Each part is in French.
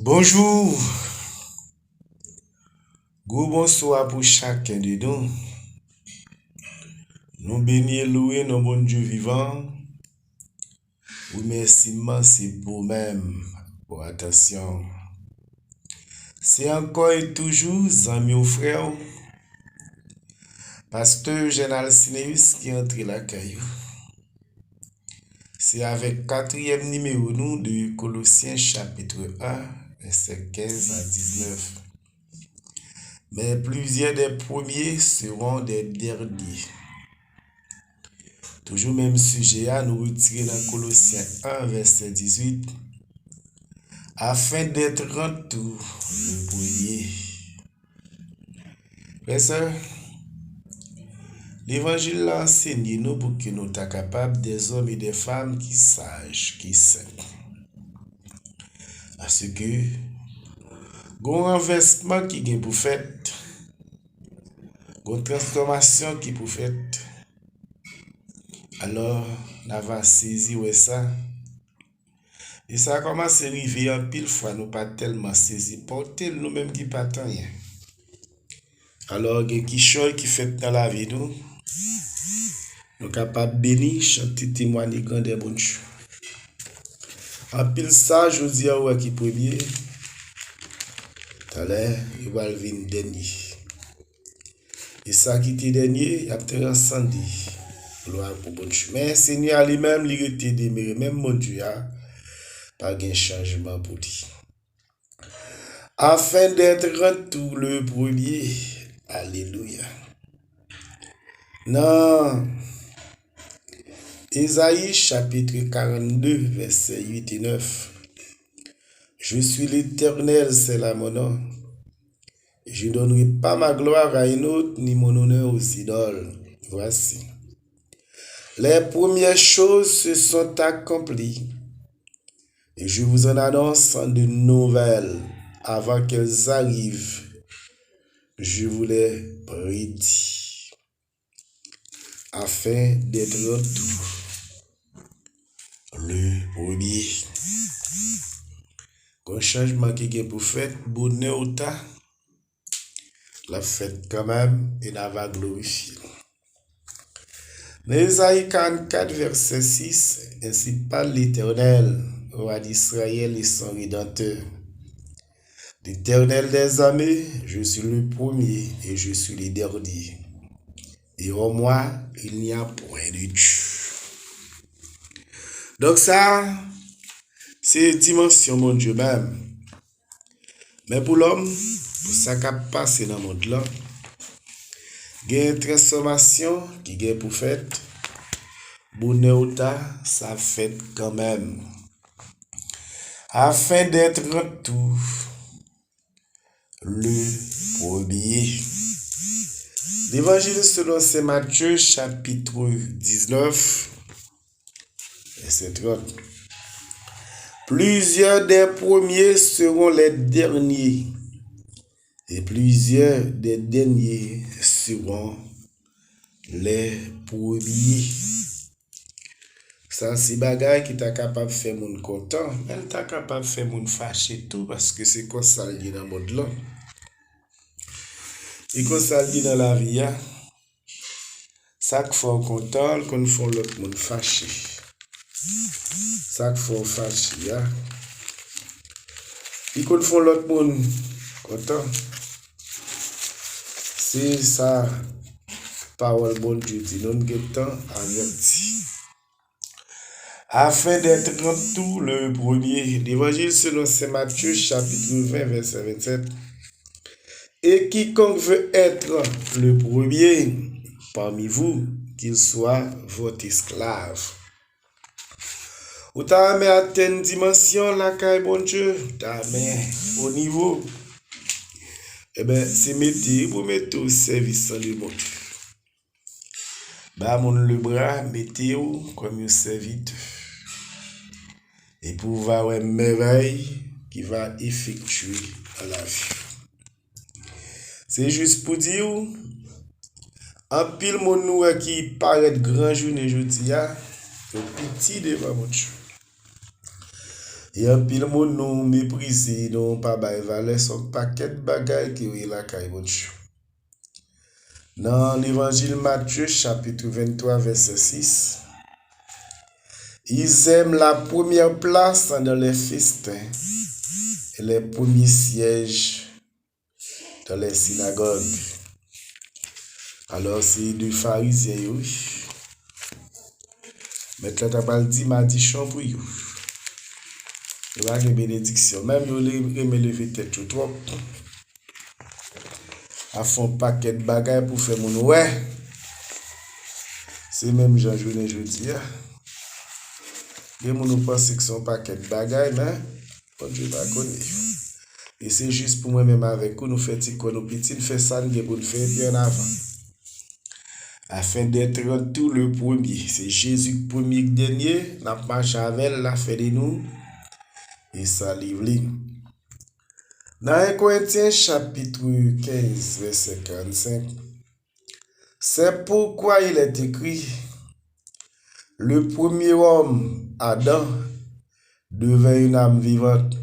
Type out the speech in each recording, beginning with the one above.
Bonjour, gros bonsoir pour chacun de nous. Nous bénissons et louons nos bon Dieu vivant. Vous merci pour même, pour attention. C'est encore et toujours, amis ou frères, pasteur Général Cinéus qui entre la caillou. C'est avec quatrième numéro nous de Colossiens chapitre 1, verset 15 à 19. Mais plusieurs des premiers seront des derniers. Toujours même sujet à nous retirer dans Colossiens 1, verset 18, afin d'être en tout le premier. Frères sœurs, l'évangile l'a enseigné nous pour que nous soyons capables des hommes et des femmes qui sages, qui saints. Parce que, un renversement qui est pour faire, une transformation qui est pour faire, alors, on va saisir ça. Et ça a commencé à arriver en pile fois, nous pas tellement saisi, porter nous-mêmes qui pas tant rien. Alors, il y a quelque chose qui fait dans la vie, nous sommes capables de bénir, chanter, témoigner, grand des bonnes choses. En pile ça, je dis à vous qui premier, tout à l'heure, il va venir dernier. Et ça qui était dernier, il a été incendie. Gloire pour bonne chose. Mais Seigneur lui-même, il était demeuré, même mon Dieu, pas de changement pour lui. Afin d'être en tout le premier. Alléluia. Non. Ésaïe chapitre 42, versets 8 et 9. Je suis l'Éternel, c'est là mon nom. Je ne donnerai pas ma gloire à un autre, ni mon honneur aux idoles. Voici. Les premières choses se sont accomplies. Et je vous en annonce de nouvelles avant qu'elles arrivent. Je vous les prédis. Afin d'être en tout le premier. Un changement qui est pour faire, bonheur ou ta, la fête quand même, et la va glorifier. Dans Ésaïe 44, verset 6, ainsi parle l'Éternel, roi d'Israël et son rédempteur. L'Éternel des armées, je suis le premier et je suis le dernier. Et en moi, il n'y a point de Dieu. Donc ça, c'est dimension mon Dieu même. Mais pour l'homme, pour ça qui passe dans le monde là, il y a une transformation qui est pour faire. Bonheur, ça fait quand même. Afin d'être en tout le premier. L'évangile selon Saint Matthieu, chapitre 19, verset 30. Plusieurs des premiers seront les derniers, et plusieurs des derniers seront les premiers. Ça, c'est bagaille qui t'a capable de faire mon content, mais elle t'a capable de faire mon fâché tout, parce que c'est comme ça le dit dans le monde là. Et comme ça le dit dans la vie, ça qui fait content, qu'on fait l'autre monde fâché. Ça qui fait fâché, et qu'on fait l'autre monde content. C'est ça, parole bon Dieu dit, non guettant averti. Afin d'être en tout le premier. L'évangile selon Saint Matthieu, chapitre 20, verset 27. Et quiconque veut être le premier parmi vous, qu'il soit votre esclave. Ou t'as mis à une dimension, la caille, bon Dieu, t'as mis au niveau. Eh bien, c'est mettez, vous mettez au service de bon Dieu. Bah, mon le bras, mettez-vous comme un serviteur. Et pour voir une merveille qui va effectuer dans la vie. C'est juste pour dire, en pile mon nous qui paraît grand journée jeudi, petit devant mon Dieu. Et un pile moun nous mépriser, nous pas bail valeur son paquet de bagailles qui est la caille bon Dieu. Dans l'évangile Matthieu chapitre 23 verset 6, ils aiment la première place dans les festins et les premiers sièges dans les synagogues. Alors c'est du pharisien, oui. Maintenant, tu pas dit, m'a dit chambre, il y a une bénédiction. Même si me lever tête tout trop. À fond paquet de bagages pour faire mon ouais. C'est même Jean journée jeudi. Les gens pensent que c'est un paquet de bagages, mais bon Dieu va connaître. Et c'est juste pour moi-même avec vous, nous faisons quoi, nous petits, nous faisons ça, nous devons faire bien avant. Afin d'être tout le premier. C'est Jésus le premier le dernier, n'a pas marché la fait de nous. Et ça livre. Dans 1 Corinthiens chapitre 15, verset 45, c'est pourquoi il est écrit, le premier homme, Adam, devint une âme vivante.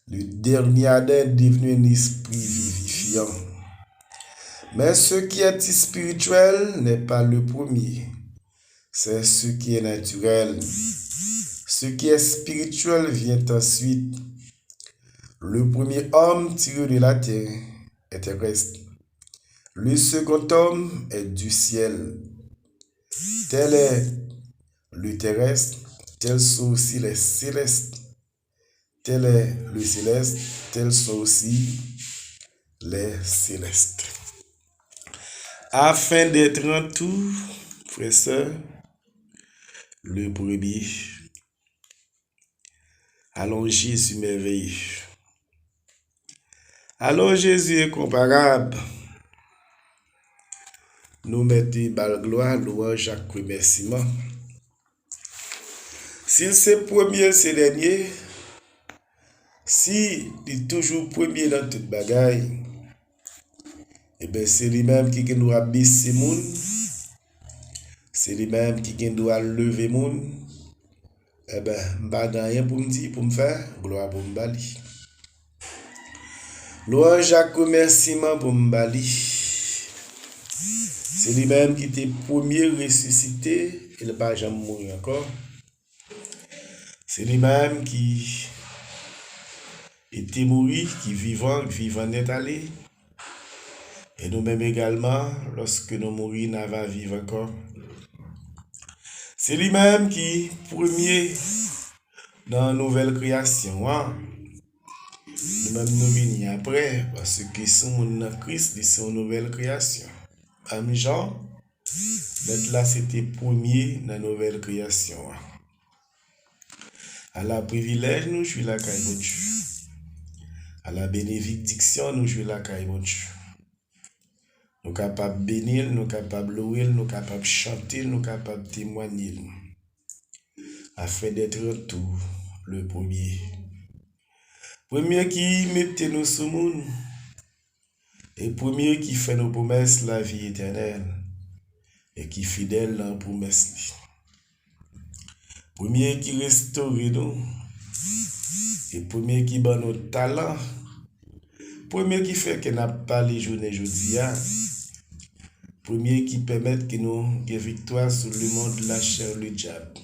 Le dernier Adam est devenu un esprit vivifiant. Mais ce qui est spirituel n'est pas le premier. C'est ce qui est naturel. Ce qui est spirituel vient ensuite. Le premier homme tiré de la terre est terrestre. Le second homme est du ciel. Tel est le terrestre, tels sont aussi les célestes. Tel est le céleste, tels sont aussi les célestes. Afin d'être en tout, frères et sœurs, le premier. Allons Jésus merveilleux. Alors Jésus est comparable. Nous mettons bal gloire, louange, remerciement. S'il c'est premier, c'est dernier. Si il est toujours premier dans toute bagaille, eh bien c'est lui-même qui doit baisser moun. C'est lui-même qui doit lever moun. Eh bien, je n'ai rien pour me dire, pour me faire, gloire pour me bali. Louange, remerciement pour me bali. C'est lui-même qui était premier ressuscité, il n'a pas jamais mourir encore. C'est lui-même qui était mort, qui vivant n'est allé. Et nous-mêmes également, lorsque nous mourons, nous va vivre encore. C'est lui-même qui premier dans la nouvelle création. Hein? Nous-mêmes nous venons après, parce que sont dans Christ, ils sont une nouvelle création. Ami Jean, d'être là, c'était premier dans la nouvelle création. À la privilège, nous jouons la caille bon Dieu. À la bénédiction, nous jouons la caille bon Dieu. Nous sommes capables de bénir, nous sommes capables de louer, nous sommes capables de chanter, nous sommes capables de témoigner. Afin d'être tout le premier. Premier qui mettait nous sous le monde. Et premier qui fait nos promesses la vie éternelle. Et qui fidèle dans la promesse. Premier qui restaure nous. Et premier qui bat nos talents. Premier qui fait que n'a pas les journées aujourd'hui. Premier qui permet que nous ayons victoire sur le monde, la chair, le diable.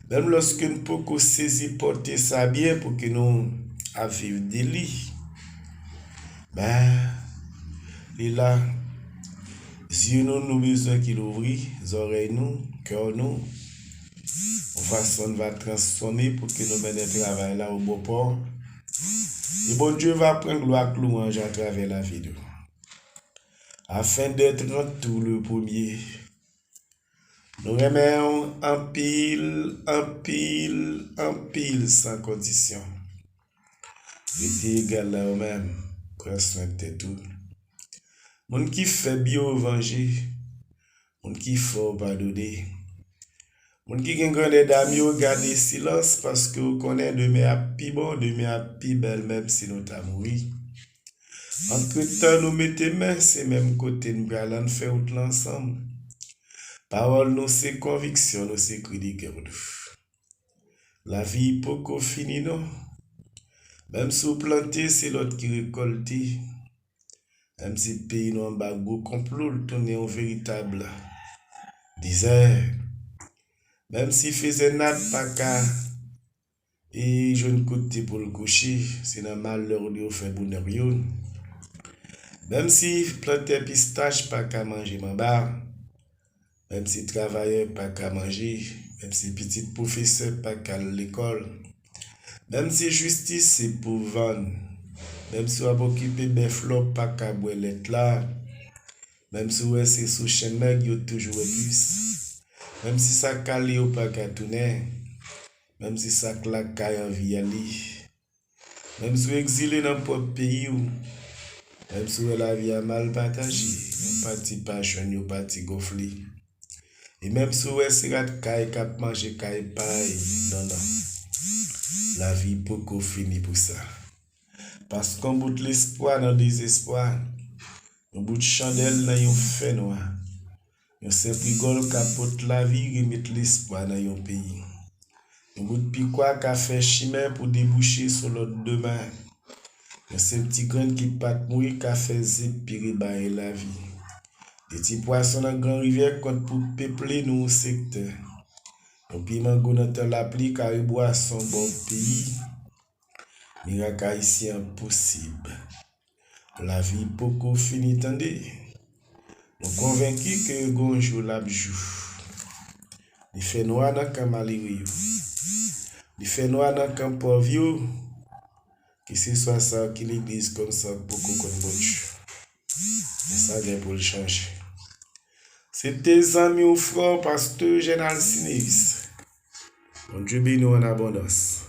Même lorsque nous pouvons saisir, porter ça bien pour que nous vivons des lits. Ben, il est là. Yeux nous besoin qu'il ouvre, les oreilles nous, cœur nous. On va transformer pour que nous menions le travail là au beau port. Et bon Dieu va prendre gloire louange à travers la vie. Afin d'être tout le premier. Nous remercions en pile, sans condition. Était égal à eux-mêmes, prends soin de tout. Mon qui fait bio venger, mon qui faut pardonner. Mon qui gagne grande dame, yo garder silence parce que vous connaissez demain à pi bon, demain à pi belle, même si nous t'as mouru. Entre temps, nous mettons main, c'est même côté, nous allons faire tout l'ensemble. Parole, nous, c'est conviction, nous, c'est cri de guerre. La vie poko fini non. Même si vous plantez, c'est l'autre qui récolte. Même si le pays nous en bas gros complot, le tourner en véritable désert. Même si faisait nat pas qu'à et je ne côté pour le coucher, c'est dans malheur de fait bonheur yo. Même si planter pistache pas qu'à manger ma barre. Même si travailleur pas qu'à manger, même si petit professeur pas qu'à l'école. Même si justice c'est pour vendre. Même si on va occuper beflo pas qu'à boire là. Même si ouais c'est sous chaîne yo toujours plus. Même si ça calé ou pas qu'à tourner. Même si ça claque en vie ali. Même si vous exilé dans votre pays ou même si la vie a mal partagé, on parti pas jeune, on parti gonflé. Et même si vous êtes rat caille cap manger caille paille, non non. La vie beaucoup fini pour ça. Parce qu'on bout l'espoir dans le désespoir. On bout de chandelle dans yon fait noir. On simple gol capote la vie remettre l'espoir dans yon pays. On bout de piquois qu'a fait chimère pour déboucher sur l'autre demain. C'est petit grain qui pat mourir qu'a fait zip pire bailler la vie. Des petits poissons dans grande rivière compte pour peupler nos secteurs. Un piment gonatan la pluie car il boit son bon pays. Miracle haïtien impossible. La vie beaucoup fini tendez. Nous convaincus que gonjour la joue. Il fait noir dans camp malheureux. Il fait noir dans camp pauvre. Que ce soit ça qui l'église comme ça beaucoup comme bonjour. Mais ça vient pour le changer. C'est tes amis ou frères, pasteur Général Sinévis. Bon Dieu bénisse en abondance.